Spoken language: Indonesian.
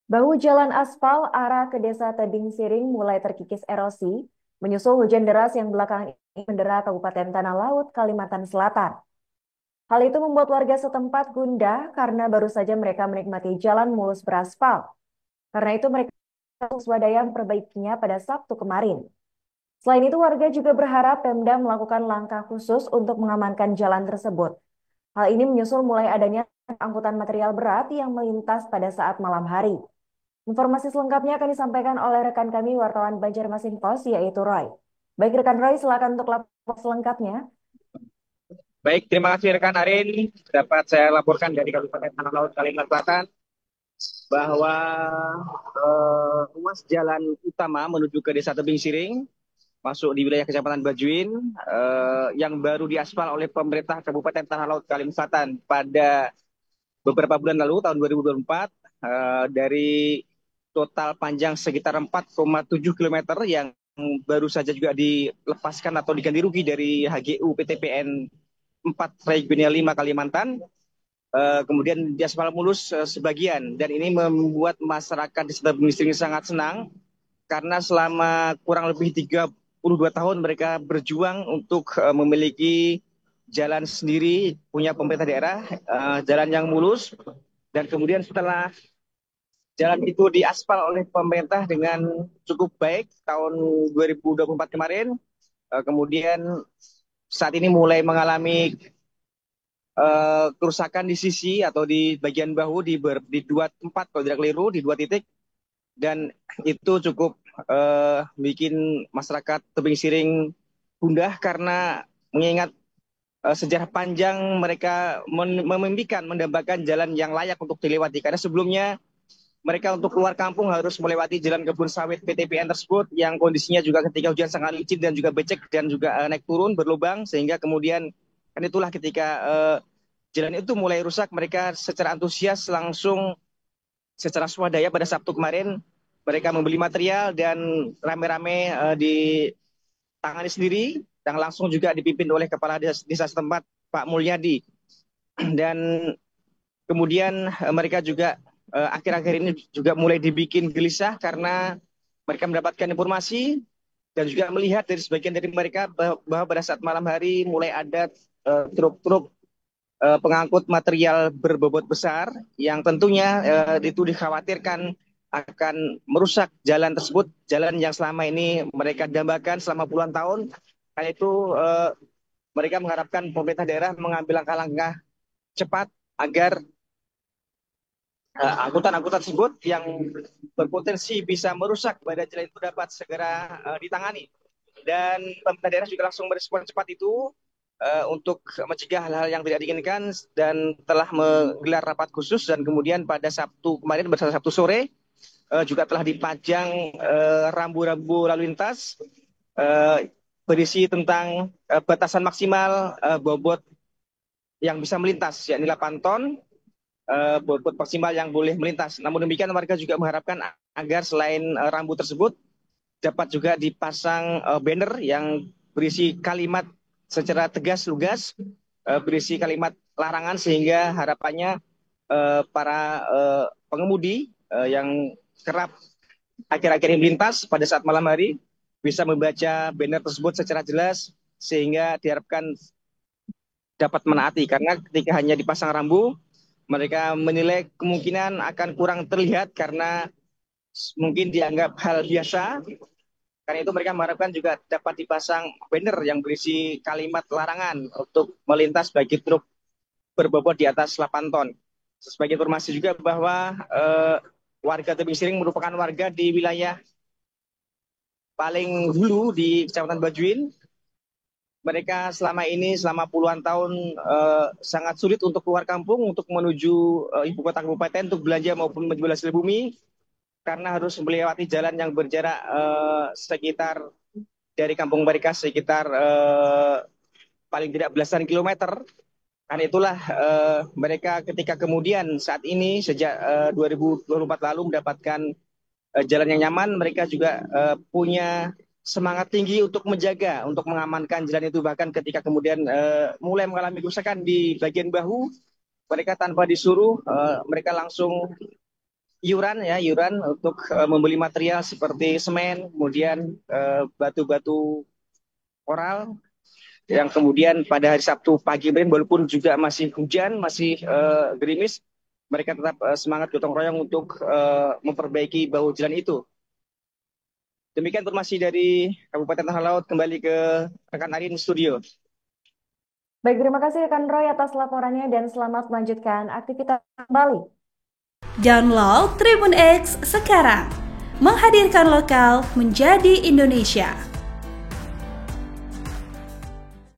Bahu jalan aspal arah ke Desa Tebing Siring mulai terkikis erosi, menyusul hujan deras yang belakangan ini mendera Kabupaten Tanah Laut, Kalimantan Selatan. Hal itu membuat warga setempat gundah karena baru saja mereka menikmati jalan mulus beraspal. Karena itu mereka swadaya memperbaikinya pada Sabtu kemarin. Selain itu warga juga berharap Pemda melakukan langkah khusus untuk mengamankan jalan tersebut. Hal ini menyusul mulai adanya angkutan material berat yang melintas pada saat malam hari. Informasi selengkapnya akan disampaikan oleh rekan kami wartawan Banjarmasin Post yaitu Roy. Baik rekan Roy, silakan untuk laporan selengkapnya. Baik, terima kasih rekan Arin. Dapat saya laporkan dari Kabupaten Tanah Laut, Kalimantan Selatan, bahwa ruas jalan utama menuju ke Desa Tebing Siring, masuk di wilayah Kecamatan Bajuin, yang baru diaspal oleh pemerintah Kabupaten Tanah Laut, Kalimantan Selatan pada beberapa bulan lalu, tahun 2024, dari total panjang sekitar 4,7 kilometer yang baru saja juga dilepaskan atau diganti rugi dari HGU PTPN 4 Regional 5 Kalimantan, kemudian diaspal mulus sebagian, dan ini membuat masyarakat di sekitar Bumi sangat senang karena selama kurang lebih 32 tahun mereka berjuang untuk memiliki jalan sendiri, punya pemerintah daerah, jalan yang mulus, dan kemudian setelah jalan itu diaspal oleh pemerintah dengan cukup baik tahun 2024 kemarin, kemudian saat ini mulai mengalami kerusakan di sisi atau di bagian bahu di dua tempat kalau tidak keliru, di dua titik, dan itu cukup bikin masyarakat Tebing Siring gundah karena mengingat sejarah panjang mereka memimpikan mendambakan jalan yang layak untuk dilewati, karena sebelumnya mereka untuk keluar kampung harus melewati jalan kebun sawit PTPN tersebut yang kondisinya juga ketika hujan sangat licin dan juga becek dan juga naik turun berlubang, sehingga kemudian kan itulah ketika jalan itu mulai rusak, mereka secara antusias langsung secara swadaya pada Sabtu kemarin mereka membeli material dan rame-rame ditangani sendiri, dan langsung juga dipimpin oleh Kepala Desa setempat Pak Mulyadi. Dan kemudian mereka juga akhir-akhir ini juga mulai dibikin gelisah karena mereka mendapatkan informasi dan juga melihat dari sebagian dari mereka bahwa pada saat malam hari mulai ada truk-truk pengangkut material berbobot besar yang tentunya itu dikhawatirkan akan merusak jalan tersebut, jalan yang selama ini mereka dambakan selama puluhan tahun. Karena itu mereka mengharapkan pemerintah daerah mengambil langkah-langkah cepat agar angkutan-angkutan tersebut yang berpotensi bisa merusak badan jalan itu dapat segera ditangani. Dan pemerintah daerah juga langsung merespon cepat itu untuk mencegah hal-hal yang tidak diinginkan, dan telah menggelar rapat khusus, dan kemudian pada Sabtu kemarin, pada Sabtu sore, juga telah dipajang rambu-rambu lalu lintas berisi tentang batasan maksimal bobot yang bisa melintas, yakni 8 ton bobot maksimal yang boleh melintas. Namun demikian warga juga mengharapkan agar selain rambu tersebut dapat juga dipasang banner yang berisi kalimat secara tegas lugas, berisi kalimat larangan, sehingga harapannya para pengemudi yang kerap akhir-akhir ini melintas pada saat malam hari bisa membaca banner tersebut secara jelas, sehingga diharapkan dapat menaati, karena ketika hanya dipasang rambu mereka menilai kemungkinan akan kurang terlihat karena mungkin dianggap hal biasa. Karena itu mereka mengharapkan juga dapat dipasang banner yang berisi kalimat larangan untuk melintas bagi truk berbobot di atas 8 ton. Sebagai informasi juga bahwa warga Tebing Siring merupakan warga di wilayah paling hulu di Kecamatan Bajuin. Mereka selama ini, selama puluhan tahun, sangat sulit untuk keluar kampung, untuk menuju ibu kota kabupaten untuk belanja maupun menjual hasil bumi, karena harus melewati jalan yang berjarak sekitar dari kampung mereka sekitar paling tidak belasan kilometer. Karena itulah mereka ketika kemudian saat ini sejak 2024 lalu mendapatkan jalan yang nyaman, mereka juga punya semangat tinggi untuk menjaga, untuk mengamankan jalan itu. Bahkan ketika kemudian mulai mengalami kerusakan di bagian bahu, mereka tanpa disuruh, mereka langsung iuran untuk membeli material seperti semen, kemudian batu-batu koral yang kemudian pada hari Sabtu pagi kemarin walaupun juga masih hujan, masih gerimis, mereka tetap semangat gotong royong untuk memperbaiki bahu jalan itu. Demikian informasi dari Kabupaten Tanah Laut, kembali ke rekan Arin studio. Baik, terima kasih rekan Roy atas laporannya dan selamat melanjutkan aktivitas kembali. Download Tribun X sekarang, menghadirkan lokal menjadi Indonesia.